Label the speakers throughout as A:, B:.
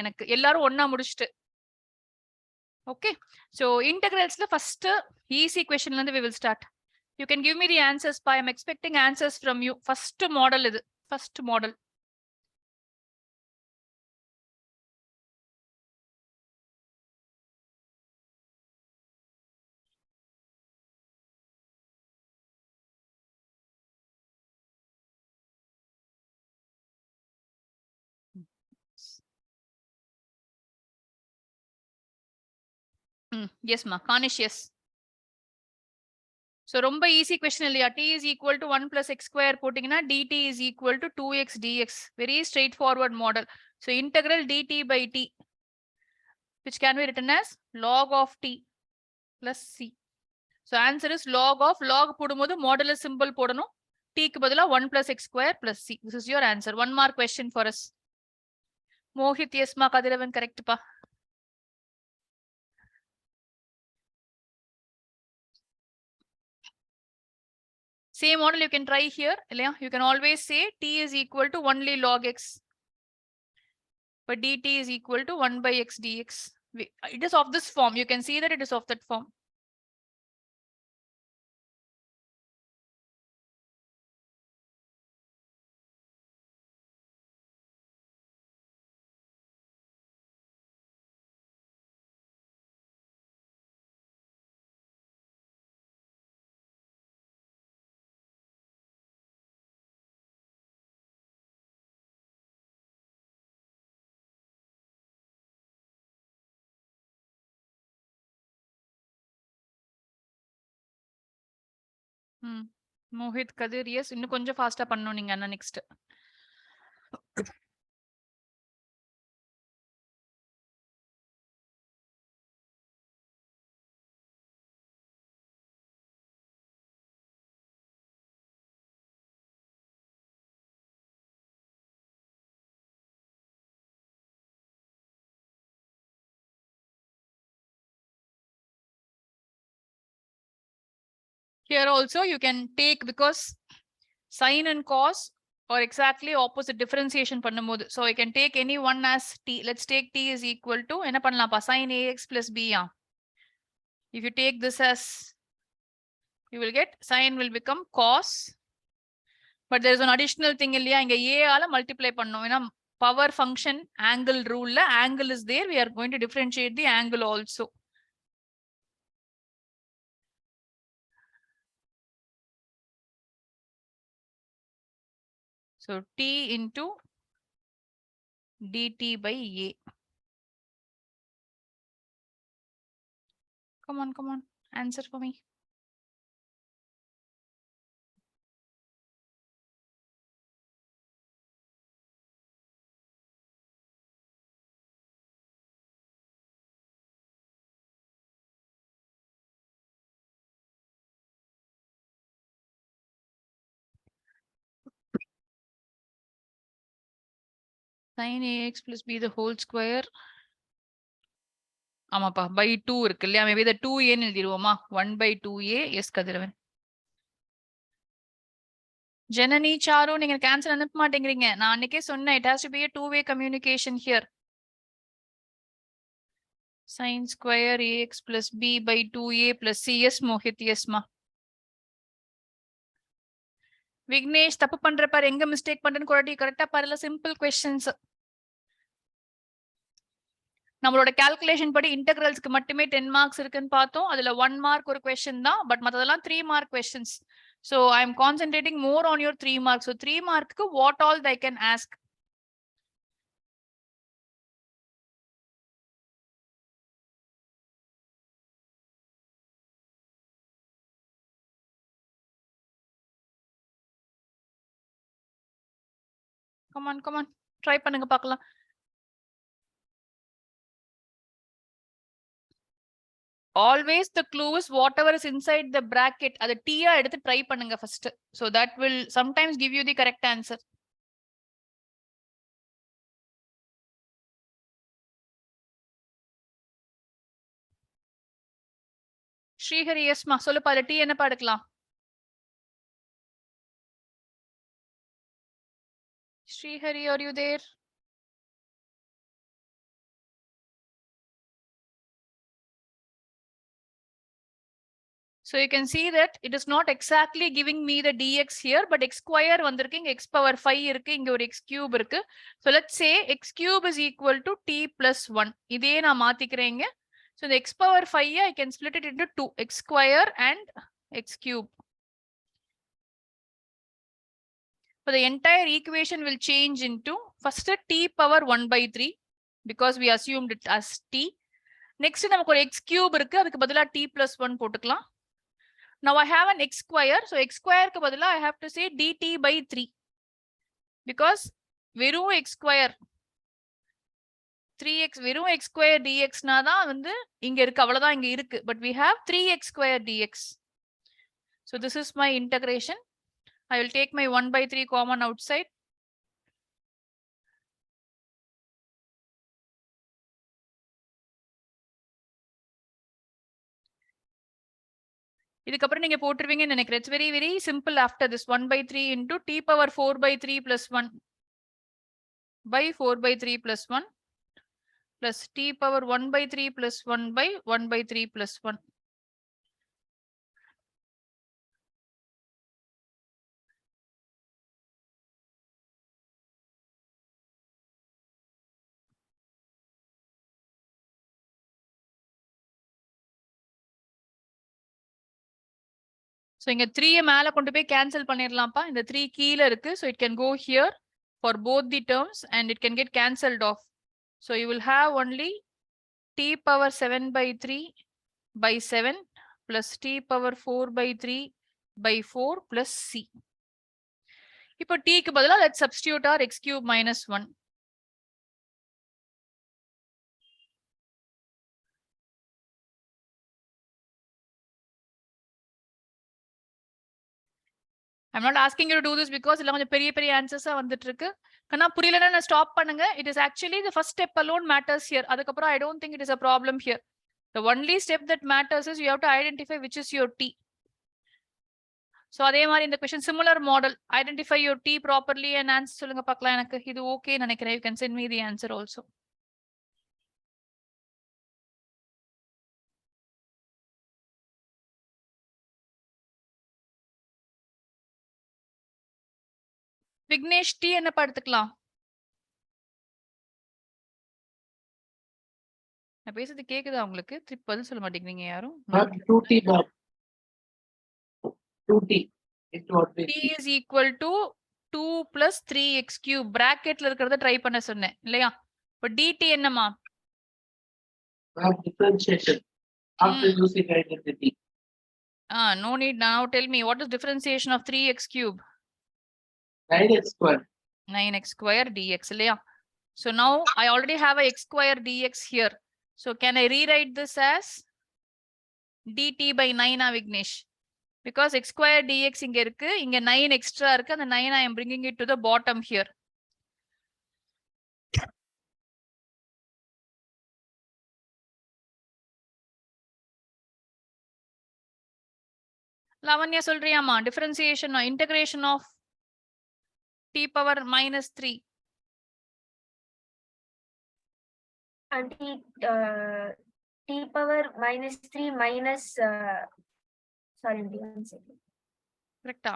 A: எனக்கு எல்லாரும் ஒண்ணா முடிச்சிட்டு. Okay. So integrals la first easy question la we will start. You can give me the answers. I am expecting answers from you. First model idu. First model. Yes, ma. Kanish, yes. So, romba easy question இல்லையா? T is equal to 1 plus x square போட்டிங்கன்னா dt is equal to 2x dx. Very straightforward model. So, integral dt by t, which can be written as log of t plus c. So, answer is log போடும்போது modulus symbol போடணும். T க்கு பதிலா 1 plus x square plus c. This is your answer. 1 mark question for us. Mohit, yes ma. Kadiravan, correct pa. Same model you can try here. You can always say t is equal to only log x. But dt is equal to 1 by x dx. It is of this form. You can see that it is of that form. Mohit, Kadir, yes. இன்னும் கொஞ்சம் ஃபாஸ்டா பண்ணனும் நீங்க அண்ணா next. Here also you can take, because sin and cos are exactly opposite differentiation பண்ணும்போது. So I can take any one as t. Let's take t is equal to என்ன பண்ணலாம்ப்பா? sin ax plus b. If you take this as, you will get sin will become cos. But there is an additional thing இல்லையா? இங்க a ஆல multiply பண்ணோம். ஏன்னா power function angle rule la angle is there. We are going to differentiate the angle also. So t into dt by a. Come on. Answer for me. Sin ax plus b the whole square. ஆமாப்பா by 2 இருக்கு இல்லையா? Maybe the 2a ன்னு எழுதிடுவோமா? 1 by 2a. Yes, Kathiravan. Janani, Charu, நீங்க cancel அனுப்ப மாட்டேங்கிறீங்க. நான் அன்னைக்கே சொன்னேன், it has to be a two-way communication here. Sin square ax plus b by 2a plus c. Yes, Mohit, yes ma. Vignesh, தப்பு பண்ற பாரு, எங்க மிஸ்டேக் பண்றேன்னு கூட கரெக்டா பாருல. Simple questions. நம்மளோட கால்குலேஷன் படி இன்டெகிரல்ஸ்க்கு மட்டுமே 10 மார்க்ஸ் இருக்குன்னு பார்த்தோம். அதுல 1 மார்க் ஒரு கொஸ்டின் தான். பட் மத்ததெல்லாம் 3 mark questions. So I am concentrating more on your 3 marks. So 3 marks what all I can ask. Come on. Try பண்ணுங்க பார்க்கலாம். Always the clue is whatever is inside the bracket. அது t ஆ எடுத்து try பண்ணுங்க first. So that will sometimes give you the correct answer. Srihari, yes மா. சொல்லுப்பா, அது t என்னப்பா எடுக்கலாம்? Srihari, are you there? So you can see that it is not exactly giving me the dx here, but x square vandirukku, x power 5 irukku, inga or x cube irukku. So let's say x cube is equal to t plus 1. Idhe na maathikrenga. So the x power 5 I can split it into 2, x square and x cube. So the entire equation will change into first t power 1 by 3 because we assumed it as t. Next நமக்கு ஒரு x cube இருக்கு, அதுக்கு பதிலா t plus 1 போட்டுக்கலாம். Now I have an x square. So x square க்கு பதிலா I have to say dt by 3 because வெறும் x square 3x வெறும் x square dx னா தான் வந்து இங்க இருக்கு, அவ்வளவுதான் இங்க இருக்கு. But we have 3x square dx. So this is my integration. I will take my 1 by 3 common outside. இதுக்கப்புறம் நீங்க போட்டுருவீங்கன்னு நினைக்கிறேன். It's very very simple after this. 1 by 3 into t power 4 by 3 plus 1 by 4 by 3 plus 1 plus t power 1 by 3 plus 1 by 1 by 3 plus 1. So இங்க 3 மேல கொண்டு போய் cancel பண்ணிரலாம்ப்பா. இந்த 3 கீழ இருக்கு. So it can go here for both the terms and it can get cancelled off. So you will have only t power 7 by 3 by 7 plus t power 4 by 3 by 4 plus c. இப்போ t க்கு பதிலா let's substitute our x cube minus 1. I'm not asking you to do this because எல்லாம் கொஞ்சம் பெரிய பெரிய ஆன்சர்ஸா வந்துட்டு இருக்கு. கண்ணா புரியலன்னா நான் ஸ்டாப் பண்ணுங்க. It is actually the first step alone matters here. அதுக்கப்புறம் I don't think it is a problem here. The only step that matters is you have to identify which is your t. So அதே மாதிரி இந்த question similar model. Identify your t properly and answer சொல்லுங்க பார்க்கலாம். எனக்கு இது okay நினைக்கிறேன். You can send me the answer also. Vignesh t என்ன எடுத்துக்கலாம்? நான் பேசுறது கேக்குதா உங்களுக்கு? திருப்பி பதில் சொல்ல மாட்டேங்கிறீங்க யாரும்?
B: 2t ma'am. 2t
A: t is equal to 2 plus 3x cube. bracketல இருக்கிறத ட்ரை பண்ண சொன்னேன் இல்லையா? இப்போ dt என்னமா?
B: Differentiation after using identity.
A: No need. Now tell me, what is differentiation of 3x cube?
B: 9x square.
A: 9x square dx இல்லையா? So now I already have a x square dx here. So can I rewrite this as dt by 9 Vignesh? Because x square dx இங்க இருக்கு, இங்க 9 extra இருக்கு, அந்த 9 I am bringing it to the bottom here. Lavanya சொல்றியாமா? differentiation or integration of t power minus 3.
C: Auntie, t power minus 3 minus sorry, one second.
A: Correct.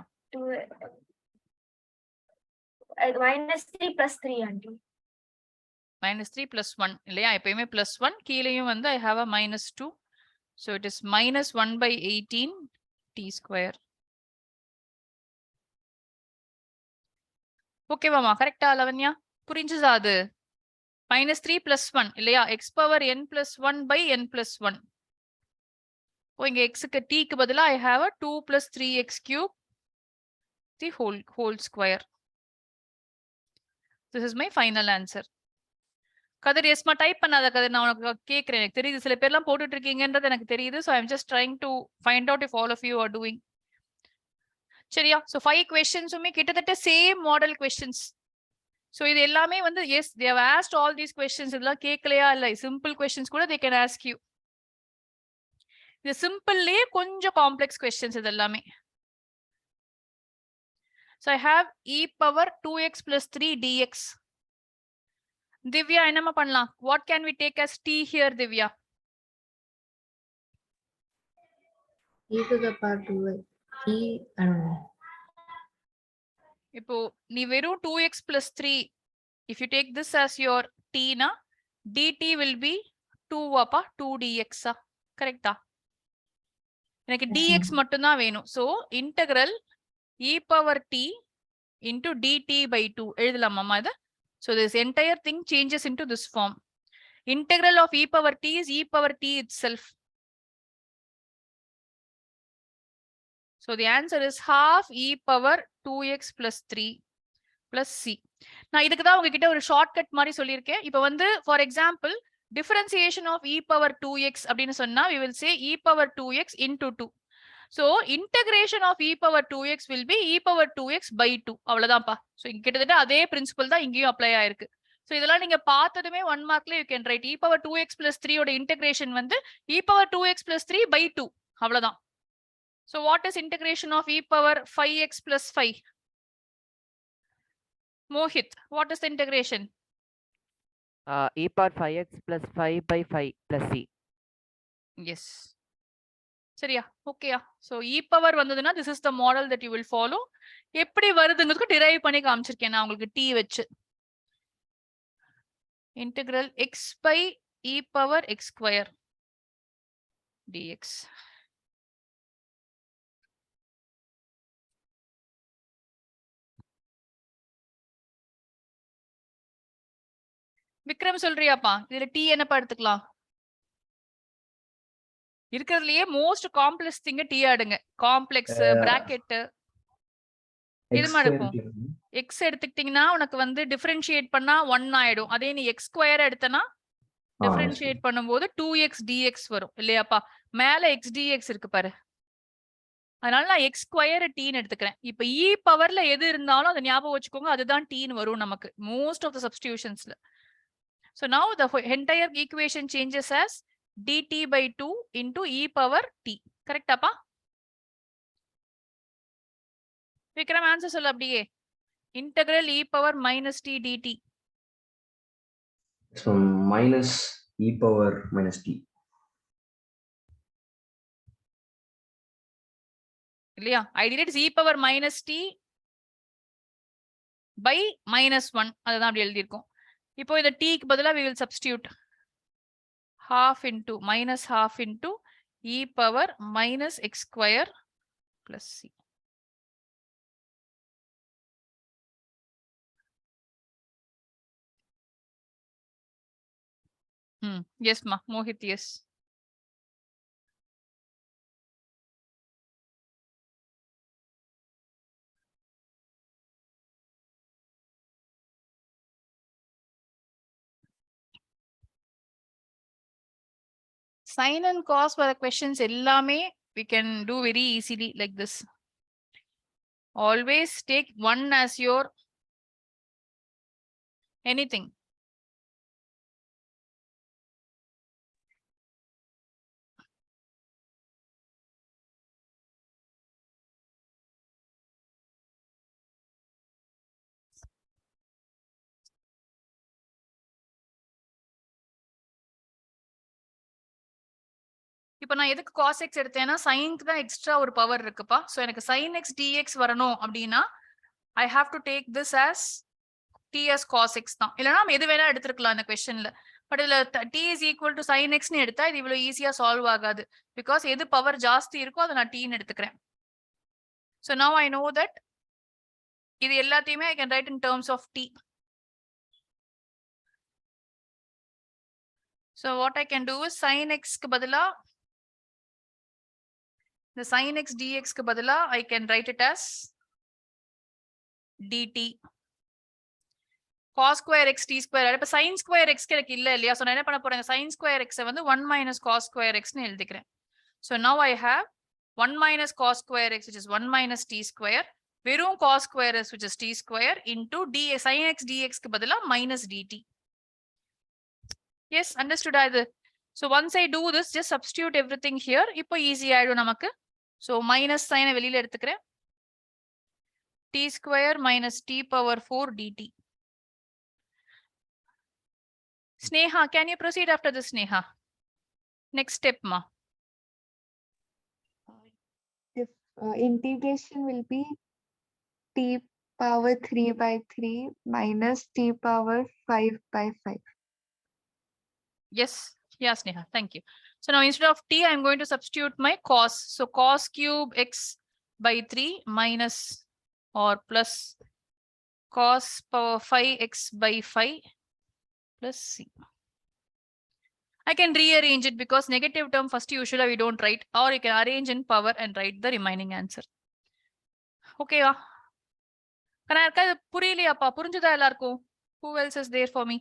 C: Minus 3 plus 3 auntie.
A: Minus 3 plus 1 இல்லையா? எப்பயுமே plus 1 கீழேயும் வந்து I have a minus 2. So it is minus 1 by 18 t square. Okay மாமா, கரெக்டா லாவண்யா? புரிஞ்சுதா அது? minus 3 plus 1 இல்லையா? x power n plus 1 by n plus 1. இங்க x க்கு t க்கு பதிலா I have a 2 plus 3x cube the whole square. This is my final answer. Kathir எஸ்மா டைப் பண்ணாத கதிர், நான் உனக்கு கேட்கிறேன். எனக்கு தெரியுது சில பேர்லாம் போட்டுட்டு இருக்கீங்கன்றது எனக்கு தெரியுது. So I'm just trying to find out if all of you are doing. சரியா? So 5 questions உமே கிட்டத்தட்ட same model questions. So இது எல்லாமே வந்து yes they have asked all these questions. இதெல்லாம் கேட்கலையா இல்ல, simple questions கூட they can ask you. இது சிம்பிள்லயே கொஞ்சம் காம்ப்ளெக்ஸ் questions இது எல்லாமே. So I have e power 2x plus 3 dx. Divya என்னமா பண்ணலாம்? What can we take as t here Divya?
D: e to the power 2 e I don't know.
A: இப்போ நீ வெறும் 2x plus 3 if you take this as your t na dt will be 2 அப்பா 2 dx கரெக்டா எனக்கு dx மட்டும் தான் வேணும் so integral e power t into dt by 2 எழுதலாம் அம்மா இத so this entire thing changes into this form integral of e power t is e power t itself so the answer is half e power 2x plus 3 plus c நான் இதுக்கு தான் உங்ககிட்ட ஒரு shortcut மாதிரி சொல்லியிருக்கேன் இப்போ வந்து for example differentiation of e power 2x அப்படின்னு சொன்னா we will say e power 2x into 2 so integration of e power 2x will be e power 2x by 2 அவ்வளவுதான்ப்பா so இங்க கிட்டத்தட்ட அதே பிரின்சிபல் தான் இங்கேயும் அப்ளை ஆயிருக்கு so இதெல்லாம் நீங்க பார்த்ததுமே 1 மார்க்ல you can write e power 2x plus 3 ஓட இன்டகிரேஷன் வந்து e power 2x plus 3 by 2 அவ்வளவுதான் so what is integration of e power 5x plus 5 Mohit, what is the integration?
E: E power 5x plus 5 by 5 plus c.
A: Yes. சரியா ஓகேயா so e power வந்ததுன்னா this is the model that you will follow எப்படி வருதுங்கிறதுக்கு derive பண்ணி காமிச்சிருக்கேன் நான் உங்களுக்கு t வச்சு integral x by e power x square dx Vikram சொல்றியாப்பா இதுல t என்னப்பா எடுத்துக்கலாம் இருக்கிறதுலயே மோஸ்ட் காம்ப்ளெக்ஸ் திங்க t ஆடுங்க காம்ப்ளெக்ஸ் பிராக்கெட் இது மாதிரி இருக்கும் x எடுத்துக்கிட்டீங்கன்னா உனக்கு வந்து டிஃபரன்ஷியேட் பண்ணா 1 ஆயிடும் அதே நீ x ஸ்கொயர் எடுத்தனா டிஃபரன்ஷியேட் பண்ணும்போது 2x dx வரும் இல்லையாப்பா மேல x dx இருக்கு பாரு அதனால நான் x ஸ்கொயர் t ன்னு எடுத்துக்கிறேன் இப்போ e பவர்ல எது இருந்தாலும் அதை ஞாபகம் வச்சுக்கோங்க அதுதான் t ன்னு வரும் நமக்கு மோஸ்ட் ஆஃப் தி சப்ஸ்டிடியூஷன்ஸ்ல so now the entire equation changes as dt by 2 into e power t correct appa vikram answer soll அப்படியே integral e power minus t dt
F: so minus e power minus t
A: இல்லையா ideally it's e power minus t by minus 1 அதுதான் அப்படி எழுதி இருக்கோம் இப்போ இந்த t க்கு பதிலா we will substitute half into minus half into e power minus x square plus c. Yes, ma. Mohit, yes. Sin and cos for the questions ellame we can do very easily like this. Always take one as your anything. இப்போ நான் எதுக்கு cos x எடுத்தேன்னா சைனுக்கு தான் extra ஒரு power இருக்குப்பா so எனக்கு sin x dx வரணும் அப்படினா I have to take this as t as cos x தான் இல்லனா நம்ம எது வேணா எடுத்துக்கலாம் இந்த क्वेश्चनல பட் இதுல t is equal to sin x ன்னு எடுத்தா இது இவ்வளவு ஈஸியா சால்வ் ஆகாது because எது பவர் ஜாஸ்தி இருக்கோ அத நான் t ன்னு எடுத்துக்கிறேன் so now I know that இது எல்லாத்தையுமே I can write in terms of t so what I can do is sin x க்கு பதிலா the sin x dx க்கு பதிலா I can write it as dt cos square x t square இப்ப sin square x க்கு எனக்கு இல்ல இல்லையா so நான் என்ன பண்ண போறேன் sin square x வந்து 1 minus cos square x ன்னு எழுதிக்கிறேன் so now I have 1 minus cos square x which is 1 minus t square வெறும் cos square x which is t square into d sin x dx க்கு பதிலா minus dt yes understood இது so once I do this just substitute everything here இப்போ easy ஆயிடும் நமக்கு so minus sign வெளியில எடுத்துக்கிறேன் t square minus t power 4 dt Sneha, can you proceed after this, Sneha? Next step, ma.
D: integration will be t power 3 by 3 minus t power 5 by 5.
A: Yes. Yes, Neha. Thank you. So now instead of t, I'm going to substitute my cos. So cos cube x by 3 minus or plus cos power 5x by 5 plus c. I can rearrange it because negative term first usually we don't write, or you can arrange in power and write the remaining answer. Okay, புரியலையாப்பா புரிஞ்சுதா எல்லாருக்கும்? Who else is there for me?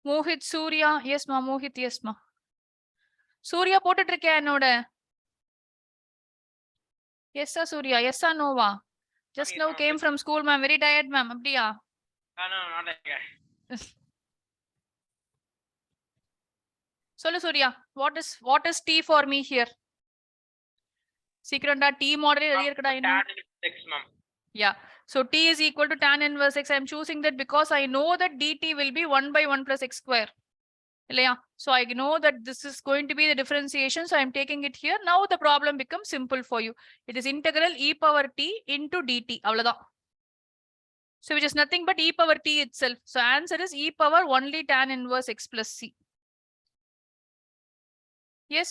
A: Mohit, Surya, yes ma, Mohit, yes ma. Surya போட்டுட்டு இருக்கியா என்னோட? Yes sir, Surya, yes sir, no va. Just now came from school, ma'am, very tired ma'am, அப்படியா?
G: No, not like that.
A: சொல்லு Surya, what is T for me here? சீக்கிரம்டா T மாடலே எழுதி இருக்கடா இன்னும்.
G: Tan inverse x, ma'am.
A: Yeah. So T is equal to tan inverse x. I am choosing that because I know that dt will be 1 by 1 plus x square. So I know that this is going to be the differentiation. So I am taking it here. Now the problem becomes simple for you. It is integral e power t into dt. So which is nothing but e power t itself. So answer is e power only tan inverse x plus c. Yes.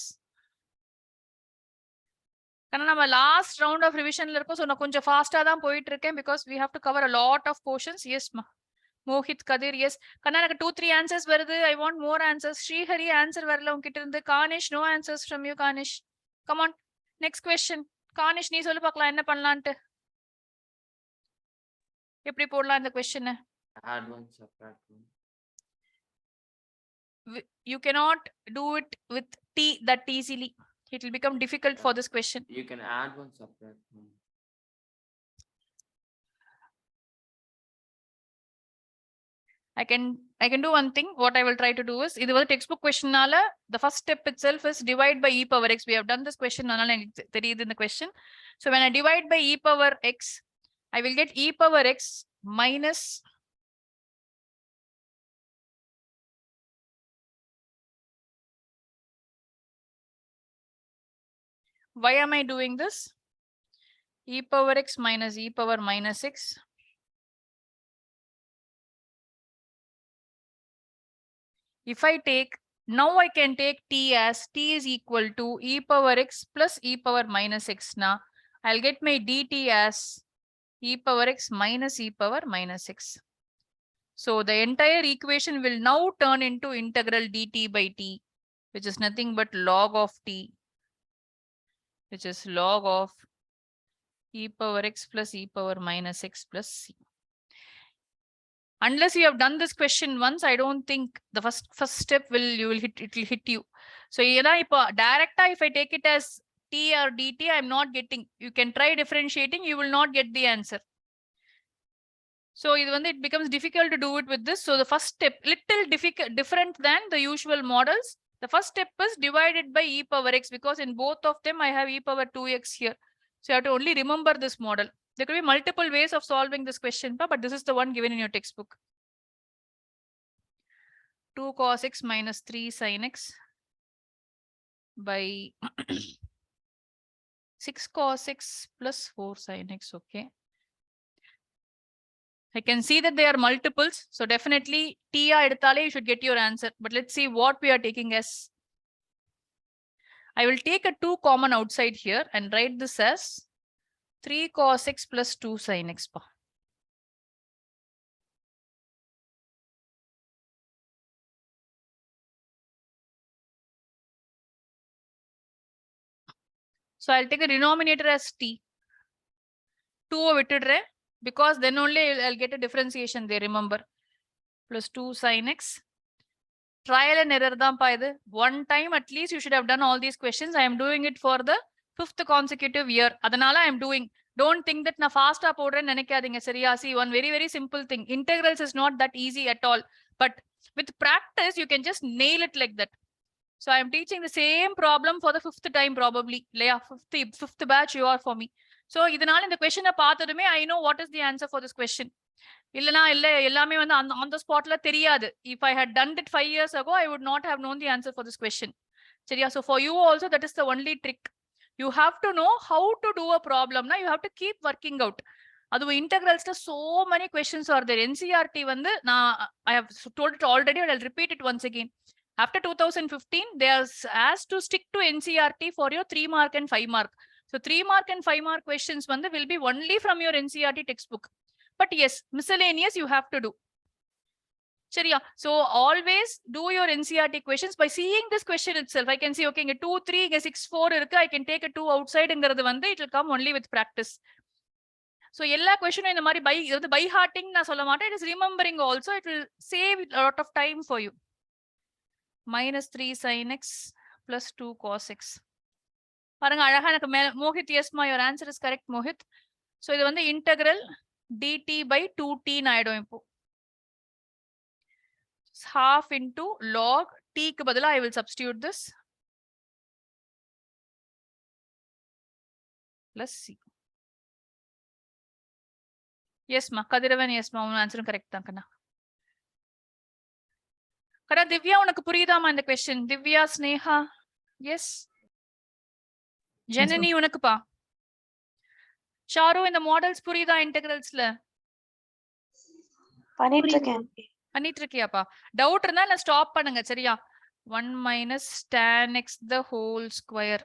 A: நம்ம last round of revision இருக்கும். So நான் கொஞ்சம் faster தான் போயிட்டு இருக்கேன் because we have to cover a lot of portions. Yes ma. Mohit, Kadir, yes. Kanna எனக்கு 2-3 answers வருது. I want more answers. Srihari answer வரல உன்கிட்ட இருந்து. Kanish, no answers from you, Kanish. Come on. Next question. Kanish, நீ சொல்லு பார்க்கலாம் என்ன பண்ணலாம்ட்டு. எப்படி போடலாம் இந்த question?
H: Add one, subtract one.
A: You cannot do it with t that easily. It will become difficult for this question.
H: You can add one, subtract one.
A: I can do one thing. What I will try to do is, this was a textbook question. The first step itself is divide by e power x. We have done this question in the question. So when I divide by e power x, I will get e power x minus why am I doing this? E power x minus e power minus x. If I take, now I can take t as t is equal to e power x plus e power minus x. Now I'll get my dt as e power x minus e power minus x. So the entire equation will now turn into integral dt by t, which is nothing but log of t, which is log of e power x plus e power minus x plus c. Unless you have done this question once, I don't think the first step it will hit you. So direct, if I take it as t or dt, I'm not getting. You can try differentiating, you will not get the answer. So it becomes difficult to do it with this. So the first step, little different than the usual models. The first step is divided by e power x, because in both of them I have e power 2x here. So you have to only remember this model. There could be multiple ways of solving this question, but this is the one given in your textbook. 2 cos x minus 3 sin x by 6 cos x plus 4 sin x. Okay. I can see that they are multiples. So definitely TR edutale you should get your answer. But let's see what we are taking as. I will take a 2 common outside here and write this as 3 cos x plus 2 sin x. So I'll take a denominator as t. 2 vitidre, because then only I'll get a differentiation there, remember. Plus 2 sin x. Trial and error dhaan pa. One time at least you should have done all these questions. I am doing it for the 5th consecutive year. Adanala I am doing. Don't think that na fast up order nenikadinga seriya. See, one very, very simple thing. Integrals is not that easy at all. But with practice, you can just nail it like that. So I am teaching the same problem for the 5th time probably. Fifth batch you are for me. So in the question I know what is the answer for this question. On the spot. If I had done it 5 years ago, I would not have known the answer for this question. சரியா? So for you also, that is the only trick. You have to know how to do a problem. Now you have to keep working out. அதுவும் integrals so many questions are there. NCERT வந்து I have told it already, but I'll repeat it once again. After 2015, they are asked to stick to NCERT for your 3 mark and 5 mark. So 3 mark and 5 mark questions வந்து will be only from your NCERT textbook. But yes, miscellaneous you have to do. சரியா? So always do your NCERT questions by seeing this question itself. I can see, okay, இங்க 2, 3, இங்க 6, 4 இருக்கு. I can take a 2 outsideங்கிறது வந்து it will come only with practice. So எல்லா questionம் இந்த மாதிரி by hearting நான் சொல்ல மாட்டேன். It is remembering also. It will save a lot of time for you. Minus 3 sin x plus 2 cos x. பாருங்க அழகா எனக்கு Mohit, yes ma, your answer is correct Mohit. So இது வந்து integral dt by 2t ஆயிடும் இப்போ. Half into log t க்கு பதிலா I will substitute this plus c. Yes ma, Kadiravan, yes ma, உன் ஆன்சரும் கரெக்ட் தான் கண்ணா. கண்ணா திவ்யா, உனக்கு புரியுதாமா இந்த question? திவ்யா, ஸ்னேகா, எஸ். ஜனனி உனக்குப்பா? ஷாரு, இந்த மாடல்ஸ் புரியுதா இன்டெகிரல்ஸ்ல? பண்ணிட்டு இருக்கியாப்பா? டவுட் இருந்தா நான் ஸ்டாப் பண்ணுங்க சரியா? 1 minus tan x the whole square.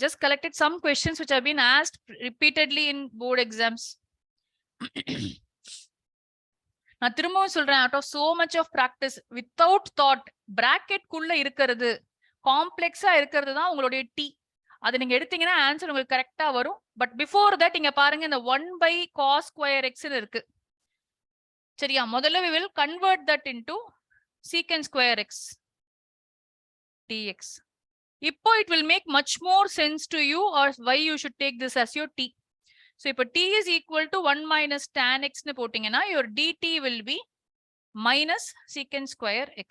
A: Just collected some questions which have been asked repeatedly in board exams. நான் திரும்பவும் சொல்றேன், out of so much of practice, without thought, bracket குள்ள இருக்கிறது, காம்ப்ளெக்ஸா இருக்கிறது தான் உங்களுடைய t. அது நீங்க எடுத்தீங்கன்னா ஆன்சர் உங்களுக்கு கரெக்டா வரும். பட் பிஃபோர் தட் இங்க பாருங்க, இந்த 1 by cos square x இருக்கு சரியா? முதல்ல we will convert that into secant square x dx. இப்போ it will make much more sense to you or why you should take this as your t. So இப்போ t is equal to 1 minus tan x னு போட்டீங்கன்னா your dt will be minus secant square x.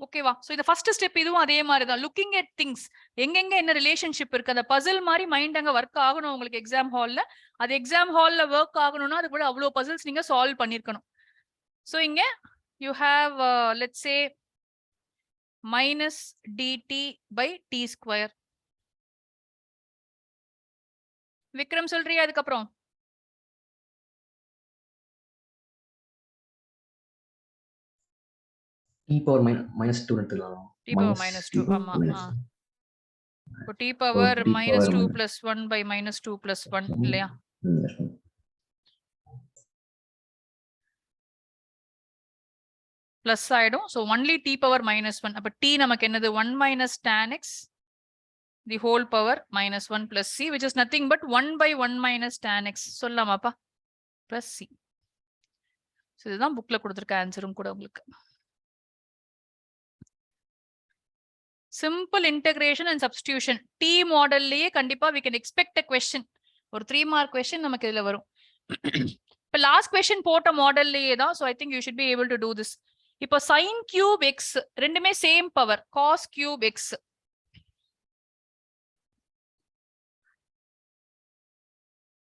A: ஓகேவா? So இந்த first step இதுவும் அதே மாதிரி தான். Looking at things, எங்கெங்க என்ன ரிலேஷன்ஷிப் இருக்கு, அந்த பசில் மாதிரி மைண்ட் அங்க ஒர்க் ஆகணும் உங்களுக்கு எக்ஸாம் ஹால்ல. அது எக்ஸாம் ஹால்ல ஒர்க் ஆகணும்னா அது கூட அவ்வளவு பசில்ஸ் நீங்க சால்வ் பண்ணிருக்கணும். சோ இங்க you have let's say minus dt by t square. Vikram சொல்றியா அதுக்கப்புறம்?
F: t power minus 2 எடுத்துக்கலாம்.
A: t power minus 2. ஆமா. இப்போ t power minus 2 plus 1 by minus 2 plus 1 இல்லையா? பிளஸ் ஆயிடும். so only t power minus 1. அப்ப t நமக்கு என்னது? 1 minus tan x the whole power minus 1 plus c, which is nothing but 1 by 1 minus tan x சொல்லலாமாப்பா? plus c. so இதுதான் புக்ல கொடுத்திருக்க ஆன்சரும் கூட உங்களுக்கு. simple integration and substitution. t மாடல்லயே கண்டிப்பா we can expect a question. ஒரு 3 mark question நமக்கு இதுல வரும். இப்ப லாஸ்ட் question போட்ட மாடல்லயே தான். so I think you should be able to do this. இப்போ sin cube x ரெண்டுமே same power, cos cube x.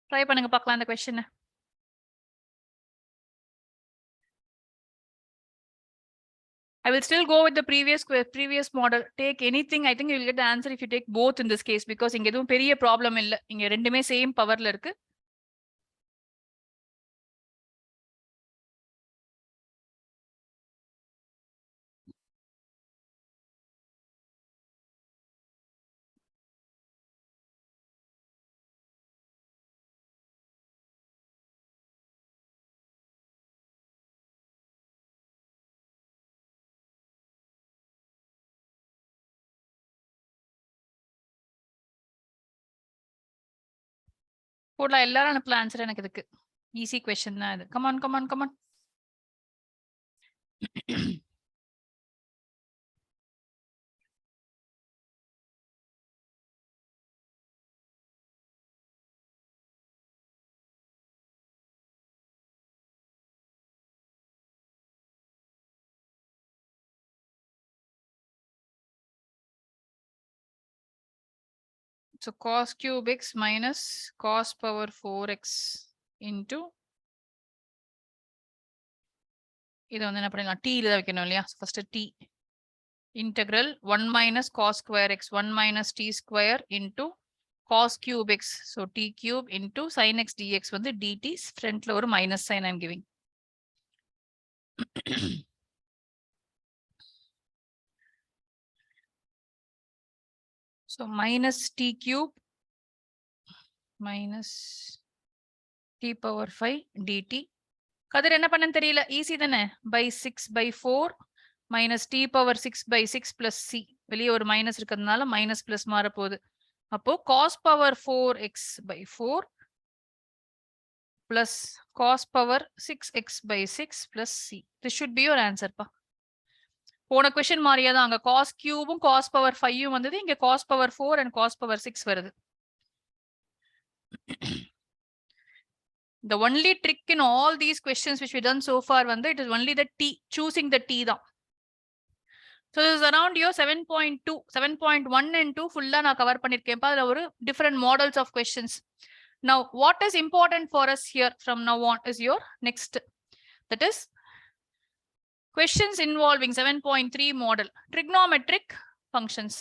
A: Try பண்ணுங்க பார்க்கலாம் இந்த question. I will still go with the previous model. Take anything. I think you will get the answer if you take both in this case, because இங்க எதுவும் பெரிய problem இல்ல. இங்க ரெண்டுமே same பவர்ல இருக்கு. போடலாம், எல்லாரும் அனுப்பலாம் ஆன்சர் எனக்கு இதுக்கு. ஈஸி क्वेश्चन தான் இது. Come on come on come on. So cos cube x minus cos power 4x into இதை வந்து என்ன பண்ணிடலாம் டீல தான் வைக்கணும் இல்லையா first D integral 1 minus cos square x 1 minus t square into cos cube x. So t cube into sin x dx வந்து dt front ஒரு minus sign I'm giving. So minus t cube minus t power 5 dt. கதிர் என்ன பண்ணன்னு தெரியல easy தானே by 6 by 4 minus t power 6 by 6 plus c. வெளியே ஒரு minus இருக்கிறதுனால minus plus மாறப்போகுது. அப்போ cos power 4x by 4 plus cos power 6x by 6 plus c. This should be your answer பா. போன question மாதிரியே தான் அங்க cos cube cos power 5 வந்தது, இங்க cos power 4 and cos power 6 வருது. The only trick in all these questions which we done so far வந்து it is only the t, choosing the t தான். So this is around your 7.2, 7.1 and 2 full-ஆ நான் cover பண்ணிருக்கேன்ப்பா. அதுல ஒரு different models of questions. Now what is important for us here from now on is your next, that is questions involving 7.3 model trigonometric functions.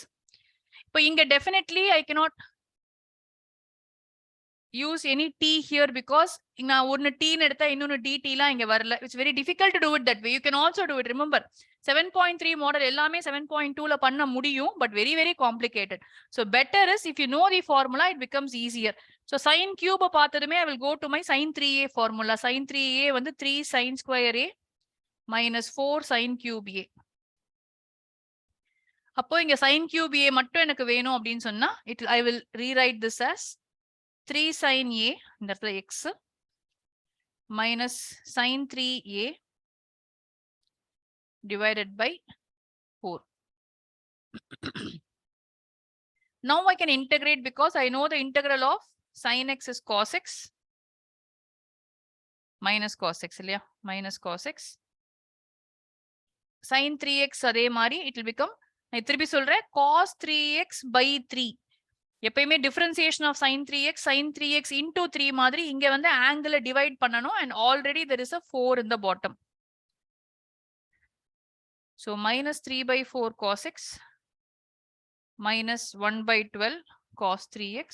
A: இப்போ இங்க definitely I cannot use any t here because நான் ஒன்னு t ன்னு எடுத்தா இன்னொன்னு dt லாம் இங்க வரல. It's very difficult to do it that way. You can also do it. Remember 7.3 model எல்லாமே 7.2 ல பண்ண முடியும், but very very complicated. So better is if you know the formula it becomes easier. So sin cube பார்த்ததுமே I will go to my sin 3a formula. Sin 3a வந்து 3 sin square a minus 4 sin cube a. அப்போ இங்க sin cube a மட்டும் எனக்கு வேணும் அப்படின்னு சொன்னா I will rewrite this as 3 sin a இந்த இடத்துல x minus sin 3a divided by 4. Now I can integrate because I know the integral of sin x is cos x minus cos x இல்லையா minus cos x sin 3x அதே மாதிரி it will become, நான் திருப்பி சொல்றேன், cos 3x by 3. எப்பயுமே differentiation of sin 3x into 3 மாதிரி இங்க வந்து angle divide பண்ணணும் and already there is a 4 in the bottom. So minus 3 by 4 cos x minus 1 by 12 cos 3x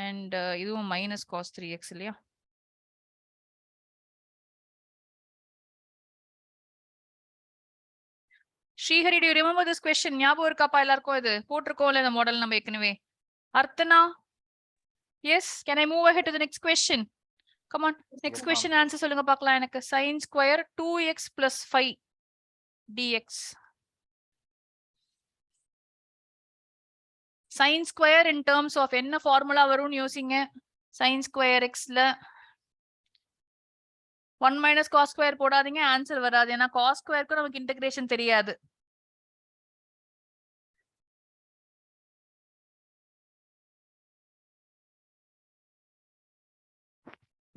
A: and இதுவும் minus cos 3x இல்லையா. Srihari, do you remember this question? ஞாபகம் இருக்காப்பா எல்லாருக்கும்? இது போட்டிருக்கோம்ல இந்த மாடல் நம்ம ஏற்கனவே. Arthana, yes, can I move ahead to the next question? Come on, next question answer சொல்லுங்க பார்க்கலாம். எனக்கு sin square 2x plus 5 dx. sin square in terms of என்ன ஃபார்முலா வரும்னு யோசிங்க. sin square x ல 1 minus cos square போடாதீங்க, answer வராது. ஏன்னா cos squareக்கு நமக்கு இன்டகிரேஷன் தெரியாது.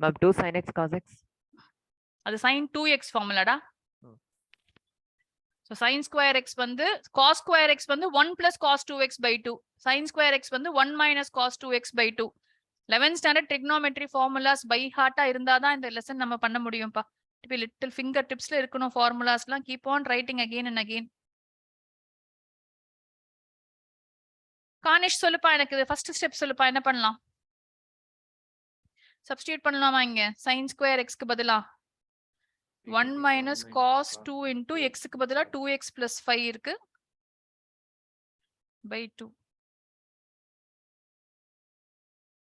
E: Ma'am, 2 sin x cos x.
A: அது sin 2x ஃபார்முலாடா. So sin square x வந்து cos square x வந்து 1 plus cos 2x by 2. sin square x வந்து 1 minus cos 2x by 2. 11th standard trigonometry formulas by heart இருந்தாதான் இந்த lesson நம்ம பண்ண முடியும்ப்பா. இப்ப little finger டிப்ஸ்ல இருக்கணும் ஃபார்முலாஸ்லாம். Keep on writing again and again. Kanish சொல்லுப்பா, எனக்கு இது ஃபர்ஸ்ட் ஸ்டெப் சொல்லுப்பா, என்ன பண்ணலாம்? சப்ஸ்டிட்யூட் பண்ணலாமா இங்க? sin square x க்கு பதிலா 1 minus cos 2 into x க்கு பதிலா 2x plus 5 இருக்கு by 2.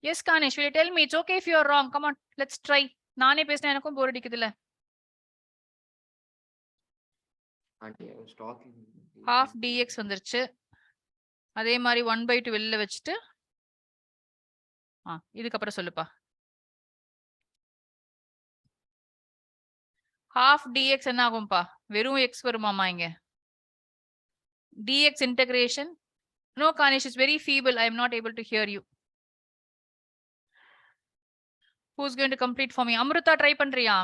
A: Yes, Kanish, will you tell me? It's okay if you are wrong. Come on, let's try. நானே பேசினா எனக்கும் போர் அடிக்குதுல.
H: Aunty, I was talking.
A: half dx வந்துருச்சு. அதே மாதிரி 1 by 2 வெளில வச்சுட்டு இதுக்கப்புறம் சொல்லுப்பா. half dx என்ன ஆகும்பா? வெறும் x வருமாமா இங்க. dx integration. No, Kanish, it's very feeble. I am not able to hear you. Who's going to complete for me? Amruta, try பண்றியா?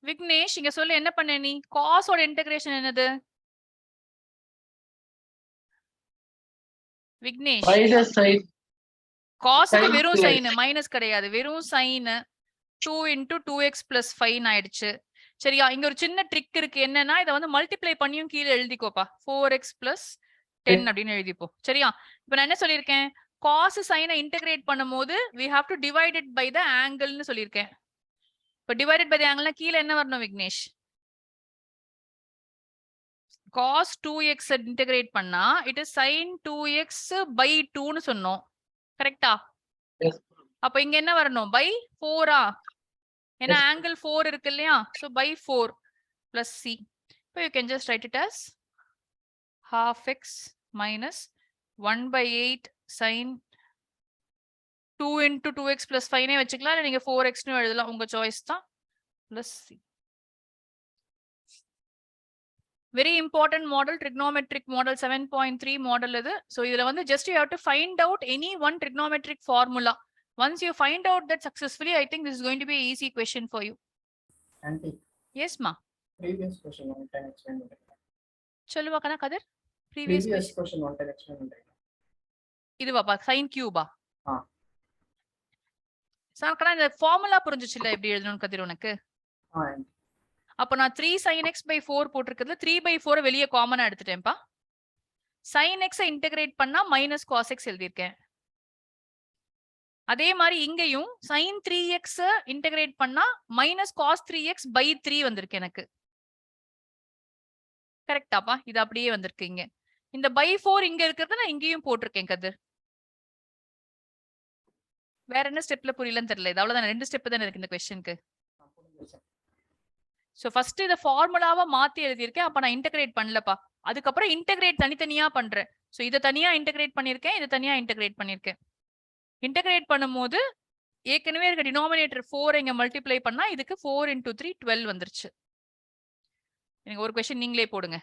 A: விக்னேஷ், இங்க சொல்லு, என்ன பண்ண நீ? cos ஓட integration என்னது? Vignesh,
B: Minus sine.
A: cos க்கு
B: Sin
A: வெறும்
B: square.
A: sin, மைனஸ் கிடையாது, வெறும் sin. 2 into 2x plus 5 ஆயிடுச்சு. சரியா? இங்க ஒரு சின்ன ட்ரிக் இருக்கு. என்னன்னா இத வந்து மல்டிப்ளை பண்ணியும் கீழ எழுதிக்கோப்பா. 4x plus 10 அப்படின்னு எழுதிப்போ. சரியா? இப்ப நான் என்ன சொல்லியிருக்கேன்? cos sin இன்டகிரேட் பண்ணும்போது we have to divide it by the angle ன்னு சொல்லியிருக்கேன். இப்ப divided by the angle கீழ என்ன வரணும் விக்னேஷ்? cos 2x இன்டகிரேட் பண்ணா it is sin 2x by 2 ன்னு சொன்னோம். கரெக்ட்டா?
B: Yes.
A: அப்ப இங்க என்ன வரணும்? by 4ஆ? ஏன்னா
B: Yes.
A: angle 4 இருக்கு இல்லையா? So by 4 plus c. So you can just write it as half x minus 1 by 8 sin 2 into 2x plus 5 நே வச்சுக்கலாம். இல்ல நீங்க 4x னு எழுதலாம். உங்க சாய்ஸ் தான். plus c. Very important model, trigonometric model 7.3 model இது. So இதுல வந்து just you have to find out any one trigonometric formula. Once you find out that successfully, I think this is going to be an easy question for you.
I: Aunty,
A: Yes, ma.
I: previous question one time explain பண்ணிருக்கேன்.
A: சொல்லுவா கண்ணா கதிர். Previous question.
I: question one time explain பண்ணிருக்கேன்.
A: இதுவாப்பா sin cube.
I: ஆ.
A: Sir கண்ணா இந்த formula புரிஞ்சுச்சுல எப்படி எழுதணும்னு கதிர் உனக்கு?
I: aunty.
A: அப்ப நான் 3 sin x by 4 போட்டிருக்கிறதுல 3 by 4 வெளியே காமனா எடுத்துட்டேன்ப்பா. sin x இன்டகிரேட் பண்ணா minus cos x எழுதியிருக்கேன். அதே மாதிரி இங்கேயும் sin 3x இன்டகிரேட் பண்ணா minus cos 3x by 3 வந்திருக்கு எனக்கு. கரெக்டாப்பா? இது அப்படியே வந்திருக்கு இங்க. இந்த by 4 இங்க இருக்கிறத நான் இங்கேயும் போட்டிருக்கேன் கதிர். வேற என்ன ஸ்டெப்ல புரியலன்னு தெரியல. இது அவ்வளவுதான், 2 ஸ்டெப் தானே இருக்கு இந்த क्वेश्चनக்கு. சோ ஃபர்ஸ்ட் இத ஃபார்முலாவா மாத்தி எழுதியிருக்கேன். அப்ப நான் இன்டகிரேட் பண்ணலப்பா. அதுக்கப்புறம் இன்டகிரேட் தனித்தனியா பண்றேன். சோ இத தனியா இன்டகிரேட் பண்ணிருக்கேன், இத தனியா இன்டகிரேட் பண்ணிருக்கேன். இன்டகிரேட் பண்ணும்போது ஏற்கனவே இருக்க டினாமினேட்டர் 4 இங்க மல்டிப்ளை பண்ணா இதுக்கு 4 into 3 12 வந்துருச்சு. எனக்கு ஒரு क्वेश्चन நீங்களே போடுங்க.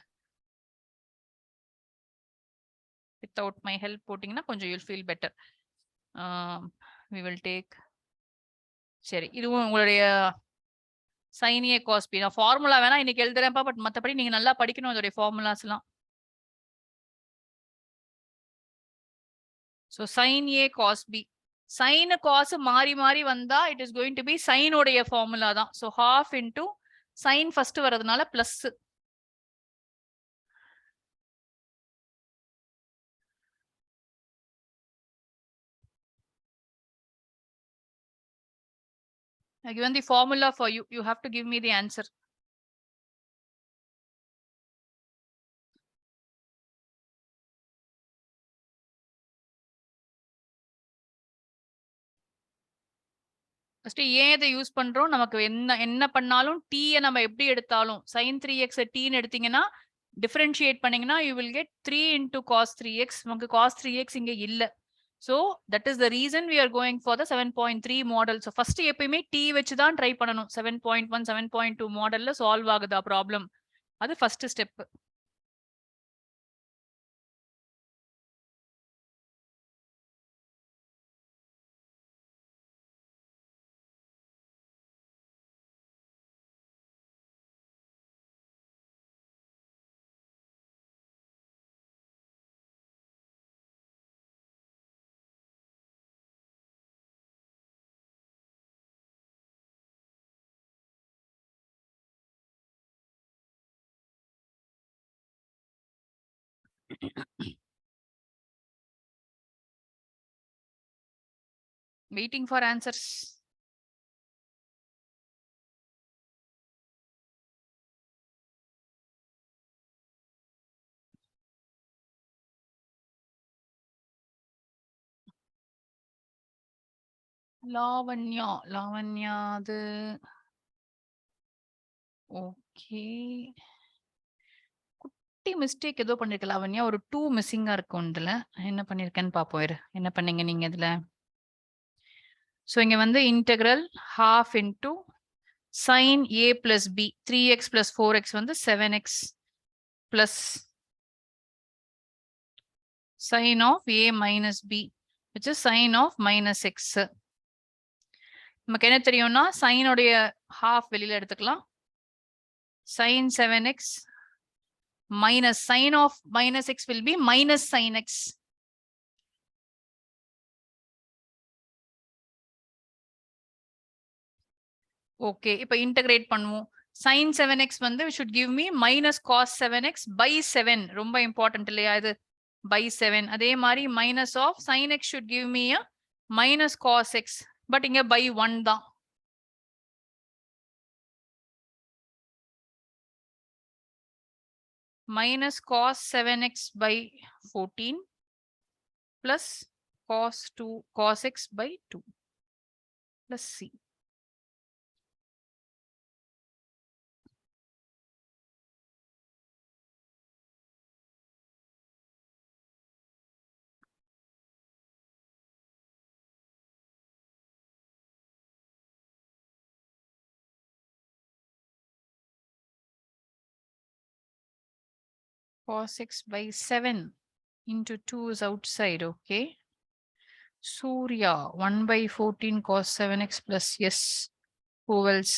A: வித்தவுட் மை ஹெல்ப் போட்டிங்கன்னா கொஞ்சம் you'll feel better. We will take சரி இதுவும் உங்களுடைய sin a cos b. நான் ஃபார்முலா வேணா இன்னைக்கு எழுதுறேன்ப்பா. பட் மத்தபடி நீங்க நல்லா படிக்கணும் இதோட ஃபார்முலாஸ் எல்லாம். So sin a cos b. sin cos மாறி மாறி வந்தா it is going to be sin உடைய ஃபார்முலா தான். So half into sin first வரதுனால plus. I given the formula for you. You have to give me the answer. First ஏன் இதை use பண்றோம்? நமக்கு என்ன பண்ணாலும் t நம்ம எப்படி எடுத்தாலும் sin 3x t ன்னு எடுத்தீங்கன்னா டிஃபரன்ஷியேட் பண்ணீங்கன்னா you will get 3 into cos 3x. நமக்கு cos 3x இங்க இல்ல. So that is the reason we are going for the 7.3 model. So first எப்பயுமே t வச்சு தான் ட்ரை பண்ணனும். 7.1 7.2 மாடல்ல சால்வ் ஆகுதா ப்ராப்ளம்? அது first step. Waiting for answers. Lavanya அது ஓகே. குட்டி மிஸ்டேக் ஏதோ பண்ணிருக்க லாவண்யா. ஒரு 2 மிஸ்ஸிங்கா இருக்கும் இதுல. என்ன பண்ணிருக்கேன்னு பாப்போம் இரு. என்ன பண்ணீங்க நீங்க இதுல? சோ இங்க வந்து integral half into sin a plus b 3x plus 4x வந்து 7x plus sin of a minus b which is sin of minus x. நமக்கு என்ன தெரியும்னா sin உடைய half வெளியில எடுத்துக்கலாம். sin 7x minus sin of minus x will be minus sin x. Okay, இப்போ integrate பண்ணுவோம். sin 7x வந்து should give me minus cos 7x by 7. ரொம்ப இம்பார்ட்டன்ட் இல்லையா இது? by 7. அதே மாதிரி minus of sin x should give me a minus cos x. But இங்க by 1 தான். minus cos 7x by 14 plus cos x by 2 plus c. Cos x by 7 into 2 is outside, okay. Surya 1 by 14 cos 7x plus yes. Who else?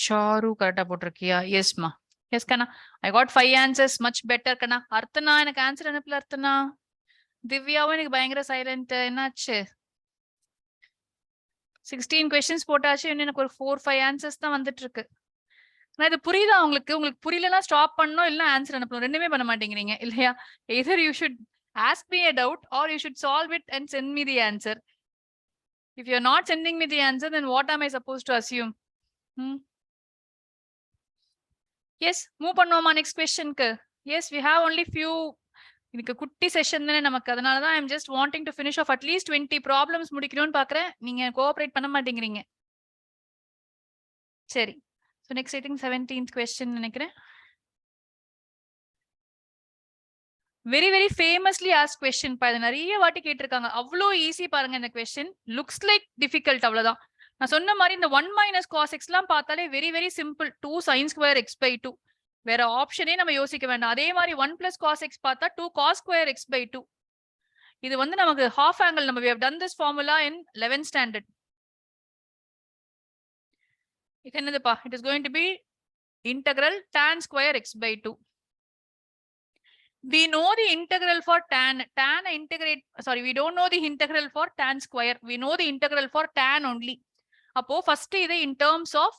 A: Charu correct போட்டிருக்கியா? Yes ma. Yes Kana. I got 5 answers, much better Kana. Arthana எனக்கு answer அனுப்பல Arthana. திவ்யாவும் எனக்கு பயங்கர silent. என்னாச்சு? 16 questions போட்டாச்சு, இன்னும் எனக்கு ஒரு 4-5 answers தான் வந்துட்டு இருக்கு. நான் இது புரியுதா உங்களுக்கு? உங்களுக்கு புரியலன்னா ஸ்டாப் பண்ணணும், இல்ல ஆன்சர் அனுப்பணும். ரெண்டுமே பண்ண மாட்டேங்கிறீங்க இல்லையா? either you should ask me a doubt or you should solve it and send me the answer. If you're not sending me the answer, then what am I supposed to assume? Yes, move பண்ணுவோமா next questionக்கு? Yes, we have only few. இதுக்கு குட்டி session தானே நமக்கு, அதனால தான் I'm just wanting to finish off at least 20 problems முடிக்கணும்னு பாக்குறேன். நீங்க கோஆபரேட் பண்ண மாட்டேங்கிறீங்க. சரி, so next I think 17th question நினைக்கிறேன். Very very famously ask question பா. இது நிறைய வாட்டி கேட்டிருக்காங்க. அவ்வளோ ஈஸி பாருங்க இந்த கொஸ்டின். லுக்ஸ் லைக் டிஃபிகல்ட், அவ்வளவுதான். நான் சொன்ன மாதிரி இந்த 1 minus cos x எல்லாம் பார்த்தாலே very very simple. 2 sin square x by 2. வேற ஆப்ஷனே நம்ம யோசிக்க வேண்டாம். அதே மாதிரி 1 plus cos x பார்த்தா 2 cos square x by 2. இது வந்து நமக்கு half angle. நம்ம we have done this formula in 11th standard. இது என்னதுப்பா? It is going to be integral tan square x by 2. We know the integral for tan integrate, sorry, we don't know the integral for tan square. We know the integral for tan only. அப்போ first இதை in terms of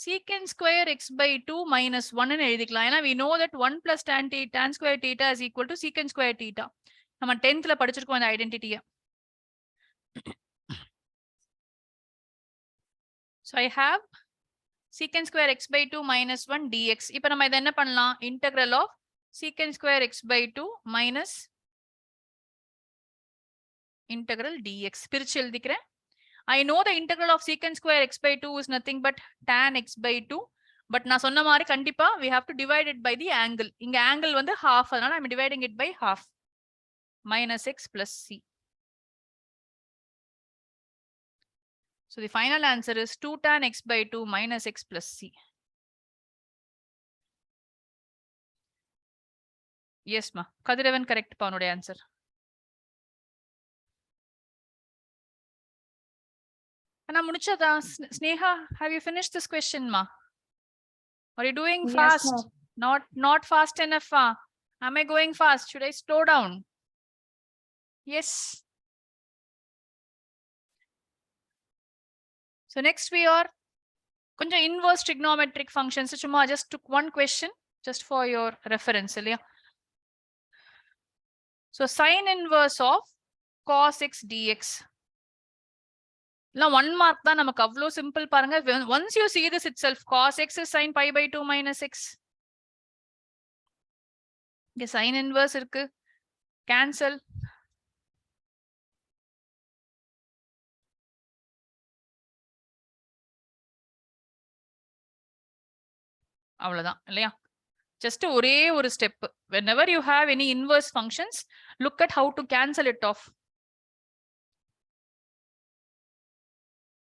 A: secant square x by 2 minus 1 ன்னு எழுதிக்கலாம். ஏன்னா we know that 1 plus tan square theta is equal to secant square theta. நம்ம 10th ல படிச்சிருக்கோம் இந்த ஐடென்டிட்டியை. So I have secant square x by 2 minus 1 dx. இப்போ நம்ம இதை என்ன பண்ணலாம்? Integral of secant square x by 2 minus integral dx. பிரிச்சு எழுதிக்கிறேன். I know the integral of secant square x by 2 is nothing but tan x by 2. But நான் சொன்ன மாதிரி கண்டிப்பா we have to divide it by the angle. இங்க angle வந்து half, அதனால I'm dividing it by half. Minus x plus c. So the final answer is 2 tan x by 2 minus x plus c. Yes ma. Kadiravan correct pa unnode answer. Anna mudichada. Sneha, have you finished this question ma? Are you doing
D: Yes,
A: fast?
D: ma'am.
A: Not fast enough. Am I going fast? Should I slow down? Yes. So next we are konja inverse trigonometric functions. Chuma just took one question just for your reference. So sin inverse of cos x dx. Now 1 mark தான் நமக்கு அவ்வளோ simple பாருங்க. Once you see this itself, cos x is sin pi by 2 minus x. இங்க sin inverse இருக்கு. Cancel. அவ்வளவுதான் இல்லையா? Just ஒரே ஒரு step. Whenever you have any inverse functions, look at how to cancel it off.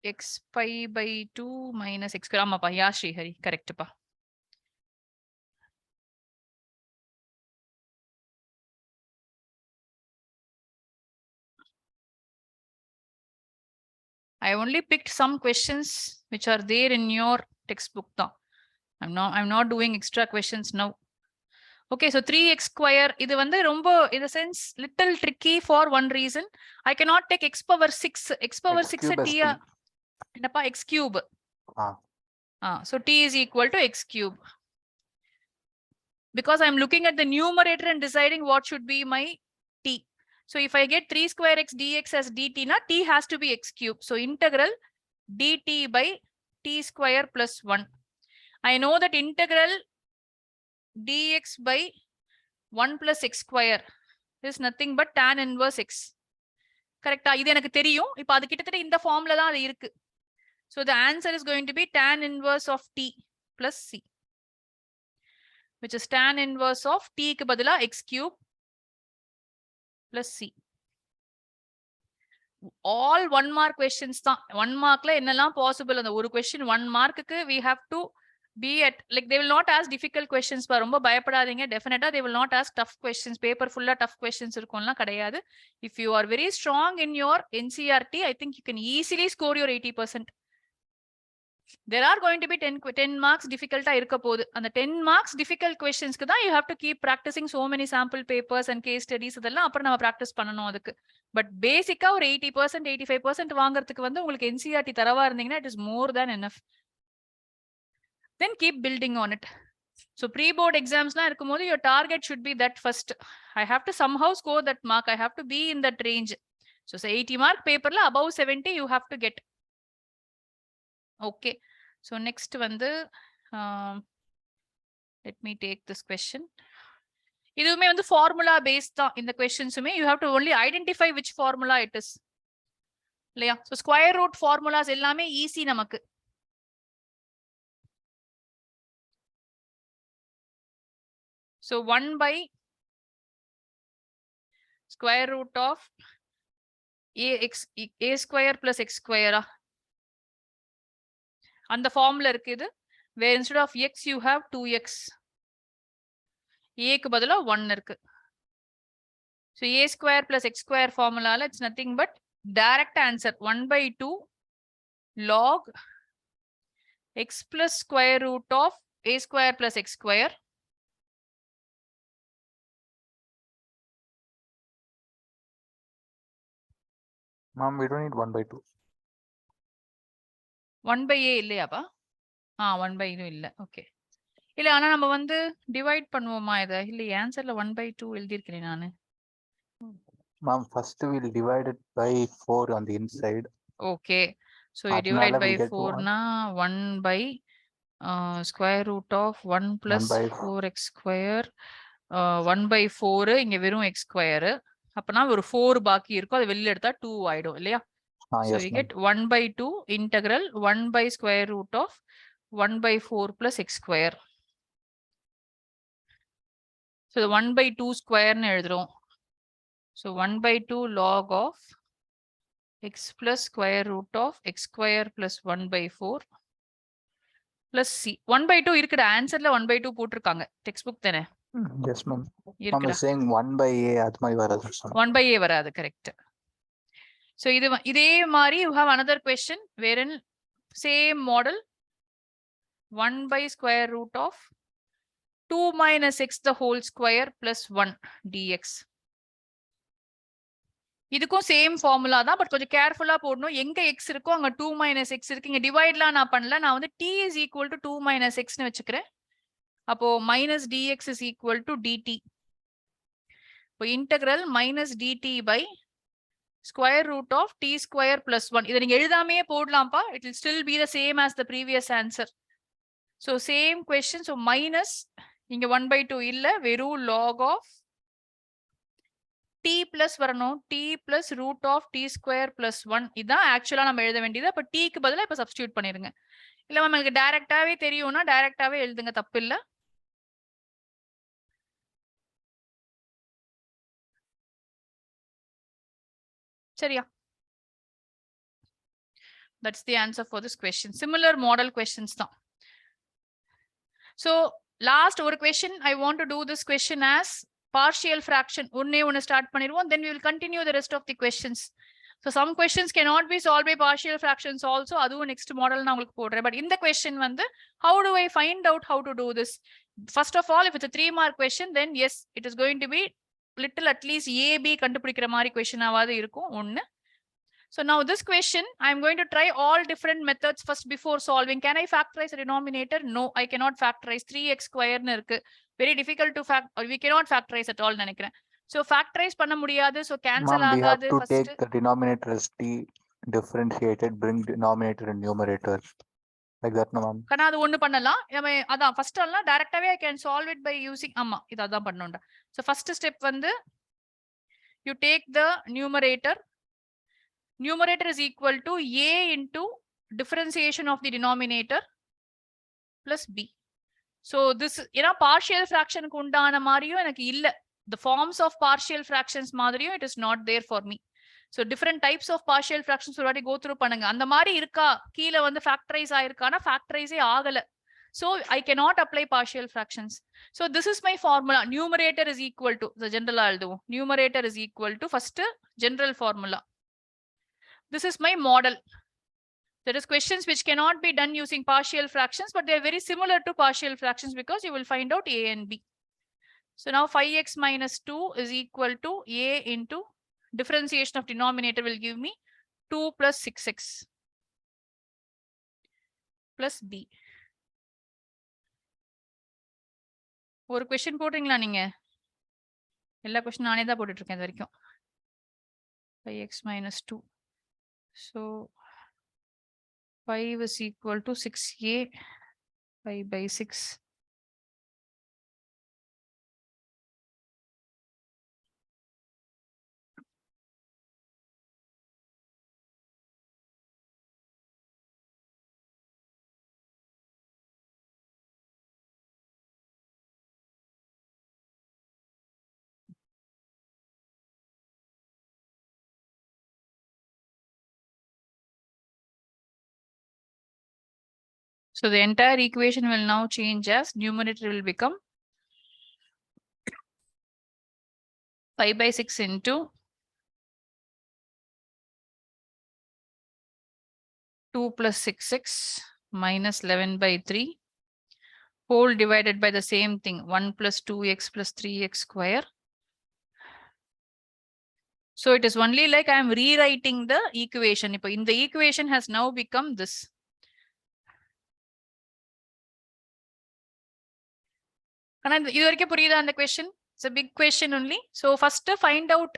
A: X pi by 2 minus x square. ஆமாப்பா, யா Srihari கரெக்ட்பா. I only picked some questions which are there in your textbook தான். I'm not doing extra questions now. Okay, so 3x square, இது வந்து ரொம்ப in the sense little tricky for one reason. I cannot take x power 6. X power 6 at என்னப்பா x cube. So t is equal to x cube. Because I'm looking at the numerator and deciding what should be my t. So if I get 3 square x dx as dt, na t has to be x cube. So integral dt by t square plus 1. I know that integral dx by 1 plus x square is nothing but tan inverse x. Correct? இது எனக்கு தெரியும். இப்போ அது கிட்டத்தட்ட இந்த ஃபார்ம்ல தான் அது இருக்கு. So the answer is going to be tan inverse of t plus c, which is tan inverse of t க்கு பதிலா x cube plus c. All 1 mark questions தான். 1 markல என்னெல்லாம் possible அந்த ஒரு question 1 markக்கு we have to be at, like they will not ask difficult questions. பா ரொம்ப பயப்படாதீங்க. Definitely they will not ask tough questions. Paper full tough questions இருக்கும்லாம் கிடையாது. If you are very strong in your NCERT, I think you can easily score your 80%. There are going to be 10 marks difficult இருக்க போகுது. அந்த 10 marks difficult questionsக்கு தான் you have to keep practicing so many sample papers and case studies. இதெல்லாம் அப்புறம் நம்ம practice பண்ணணும் அதுக்கு. But பேசிக்கா ஒரு 80% 85% வாங்குறதுக்கு வந்து உங்களுக்கு NCERT தரவா இருந்தீங்கன்னா it is more than enough. Then keep building on it. So pre-board exams na இருக்கும்போது your target should be that first. I have to somehow score that mark. I have to be in that range. So say 80 mark paper la above 70 you have to get. Okay. So next வந்து let me take this question. இதுவுமே வந்து formula based தான் இந்த questionsume. You have to only identify which formula it is. இல்லையா? So square root formulas எல்லாமே easy நமக்கு. So 1 by square root of a square plus x square. அந்த formula இருக்கு இது. Where instead of x you have 2x. a க்கு பதிலா 1 இருக்கு. So a square plus x square formula it's nothing but direct answer 1 by 2 log x plus square root of a square plus x square.
J: Ma'am, we don't need 1 by 2.
A: 1 by a இல்லையாப்பா? 1 by இது இல்ல. Okay. இல்ல ஆனா நம்ம வந்து divide பண்ணுவோமா இத? இல்ல ஆன்சர்ல 1 by 2 எழுதி இருக்கேன் நானு.
J: Ma'am, first we'll divide it by 4 on the inside.
A: Okay. So you divide by 4 na 1 by square root of 1 plus 4x square 1 by 4 இங்க வெறும் x square. அப்பனா ஒரு 4 பாக்கி இருக்கும். அது வெளியில எடுத்தா 2 ஆயிடும் இல்லையா? So you get 1 by 2 integral 1 by square root of 1 by 4 plus x square. So the 1 by 2 square னு எழுதுறோம். So 1 by 2 log of x plus square root of x square plus 1 by 4 plus c. 1 by 2 இருக்குடா. ஆன்சர்ல 1 by 2 போட்டிருக்காங்க. Text book தானே?
J: Yes, ma'am. Ma'am is saying 1 by a அது மாதிரி வராது.
A: 1 by a வராது. Correct. So இதே மாதிரி you have another question wherein same model 1 by square root of 2 minus x the whole square plus 1 dx. இதுக்கும் same formula தான். But கொஞ்சம் கேர்ஃபுல்லா போடணும். எங்க x இருக்கோ அங்க 2 minus x இருக்கு. இங்க டிவைட்லாம் நான் பண்ணல. நான் வந்து t is equal to 2 minus x னு வச்சுக்கிறேன். அப்போ minus dx is equal to dt. இப்போ integral minus dt by square root of t square plus 1. இதை நீங்க எழுதாமையே போடலாம்ப்பா. It will still be the same as the previous answer. So same question. So minus இங்க 1 by 2 இல்ல, வெறும் log of t plus வரணும். t plus root of t square plus 1. இதான் ஆக்சுவலா நம்ம எழுத வேண்டியது. அப்ப t க்கு பதிலா இப்ப சப்ஸ்டிடியூட் பண்ணிருங்க. இல்ல நமக்கு டைரக்டாவே தெரியும்னா டைரக்டாவே எழுதுங்க, தப்பு இல்ல. சரியா? That's the answer for this question. Similar model questions தான். So last ஒரு question, I want to do this question as partial fraction. ஒண்ணே start பண்ணிடுவோம். Then we will continue the rest of the questions. So some questions cannot be solved by partial fractions also. அதுவும் next model நான் உங்களுக்கு போடுறேன். But in the question வந்து how do I find out how to do this? First of all, if it's a 3 mark question, then yes, it is going to be little at least AB கண்டுபிடிக்கிற மாதிரி question ஆவாது இருக்கும் ஒண்ணு. So now this question, I'm going to try all different methods first before solving. Can I factorize a denominator? No, I cannot factorize 3x square. Very difficult to fact, or we cannot factorize at all. So factorize panna mudiyadu, so cancel
J: Ma'am, we have
A: agadu
J: to
A: first.
J: take the denominator as t differentiated, bring denominator and numerator. Like that, no, ma'am.
A: Kana adu onnu pannalam. Adan first alla directly I can solve it by using amma. Idu adha pannonda. So first step vandu you take the numerator. Numerator is equal to a into differentiation of the denominator plus b. So this, partial fraction kundana mariyo enakku illa. The forms of partial fractions madriyo, it is not there for me. So different types of partial fractions already go through pananga. And the mari irka keela vandu factorize aayirukana factorize agala. So I cannot apply partial fractions. So this is my formula. Numerator is equal to the general aldo. Numerator is equal to first general formula. This is my model. There is questions which cannot be done using partial fractions, but they are very similar to partial fractions because you will find out a and b. So now 5x minus 2 is equal to a into differentiation of denominator will give me 2 plus 6x plus b. ஒரு question போடுறீங்களா நீங்க? எல்லா question நானே தான் போட்டுட்டு இருக்கேன் இது வரைக்கும். 5x minus 2. So 5 is equal to 6a 5 by 6. So the entire equation will now change as numerator will become 5 by 6 into 2 plus 6x minus 11 by 3 whole divided by the same thing 1 plus 2x plus 3x square. So it is only like I am rewriting the equation. In the equation has now become this. The question, it's a big question only. So first find out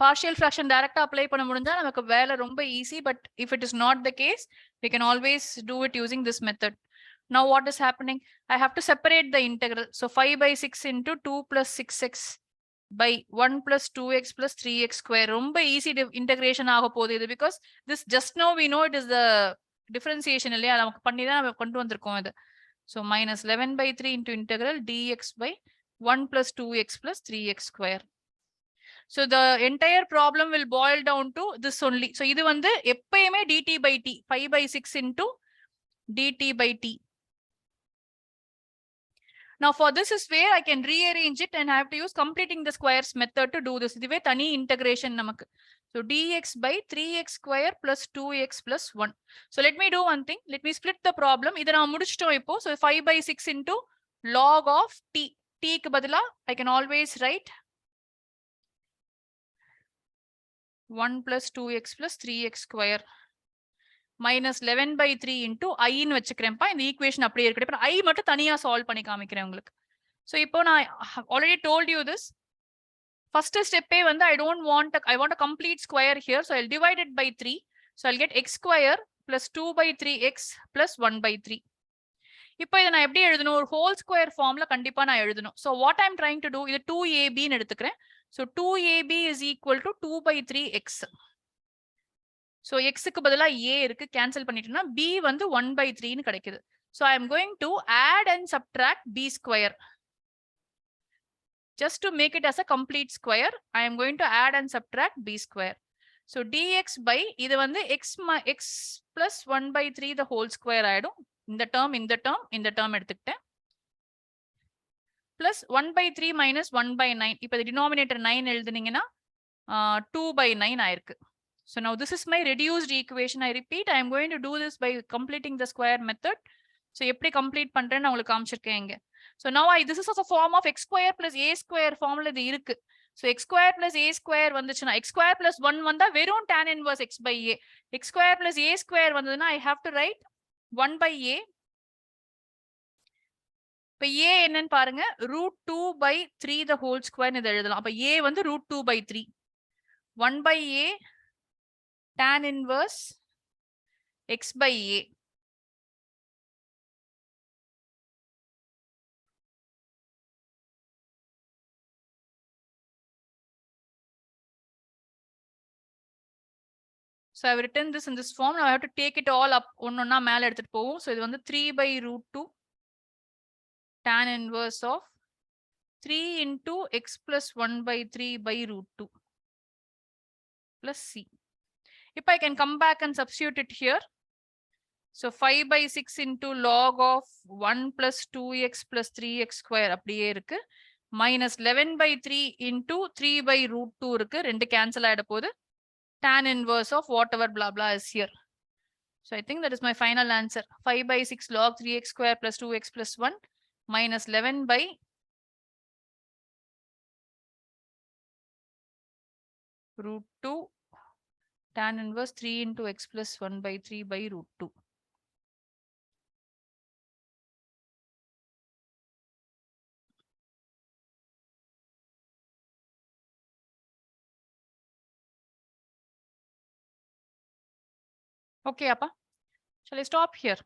A: partial fraction direct apply பண்ண முடிஞ்சா நமக்கு வேலை ரொம்ப easy, but if it is not the case, we can always do it using this method. Now what is happening? I have to separate the integral. So 5 by 6 into 2 plus 6x by 1 plus 2x plus 3x square. ரொம்ப easy integration ஆக போகுது இது, because this just now we know it is the differentiation இல்லையா, நமக்கு பண்ணி தான் நம்ம கொண்டு வந்திருக்கோம் இது. So minus 11 by 3 into integral dx by 1 plus 2x plus 3x square. So the entire problem will boil down to this only. So இது வந்து எப்பயுமே dt by t 5 by 6 into dt by t. Now for this is where I can rearrange it and I have to use completing the squares method to do this. இதுவே தனி integration நமக்கு. So dx by 3x square plus 2x plus 1. So let me do one thing. Let me split the problem. இதை நான் முடிச்சிட்டோம் இப்போ. So 5 by 6 into log of t. t க்கு பதிலா I can always write 1 plus 2x plus 3x square minus 11 by 3 into I ன்னு வச்சுக்கிறேன்ப்பா. இந்த equation அப்படியே இருக்கு. இப்போ I மட்டும் தனியா சால்வ் பண்ணி காமிக்கிறேன் உங்களுக்கு. So இப்போ நான் already told you this. First step வந்து I want a complete square here. So I'll divide it by 3. So I'll get x square plus 2 by 3x plus 1 by 3. இப்போ இதை நான் எப்படி எழுதணும்? ஒரு whole square formல கண்டிப்பா நான் எழுதணும். So what I'm trying to do, இது 2ab ன்னு எடுத்துக்கிறேன். So 2ab is equal to 2 by 3x. So x க்கு பதிலா a இருக்கு, cancel பண்ணிட்டேன்னா b வந்து 1 by 3 ன்னு கிடைக்குது. So I am going to add and subtract b square. Just to make it as a complete square, I am going to add and subtract b square. So dx by இது வந்து x plus 1 by 3 the whole square ஆயிடும். இந்த term எடுத்துக்கிட்டேன். Plus 1 by 3 minus 1 by 9. இப்போ the denominator 9 எழுதுனீங்கன்னா 2 by 9 ஆயிருக்கு. So now this is my reduced equation. I repeat, I am going to do this by completing the square method. So எப்படி complete பண்றேன்னு உங்களுக்கு காமிச்சிருக்கேன் இங்க. So now this is also a form of x square plus a square formula இது இருக்கு. So x square plus a square வந்துச்சுன்னா x square plus 1 வந்தா வெறும் tan inverse x by a. X square plus a square வந்ததுன்னா I have to write 1 by a. இப்ப a என்னன்னு பாருங்க √2/3 the whole square இதை எழுதலாம். அப்ப a வந்து √2/3. 1 by a tan inverse x by a. So I've written this in this form. Now I have to take it all up. ஒன்னொன்னா மேல எடுத்துட்டு போவோம். So இது வந்து 3/√2 tan inverse of 3 into x plus 1/3/√2 plus c. If I can come back and substitute it here. So 5/6 into log of 1 plus 2x plus 3x square அப்படியே இருக்கு. Minus 11/3 into 3/√2 இருக்கு. ரெண்டு cancel ஆயிட போகுது. Tan inverse of whatever blah blah is here. So I think that is my final answer. 5/6 log 3x square plus 2x plus 1 minus 11/√2 tan inverse 3 into x plus 1/3/√2. Okay, Appa. Shall I stop here?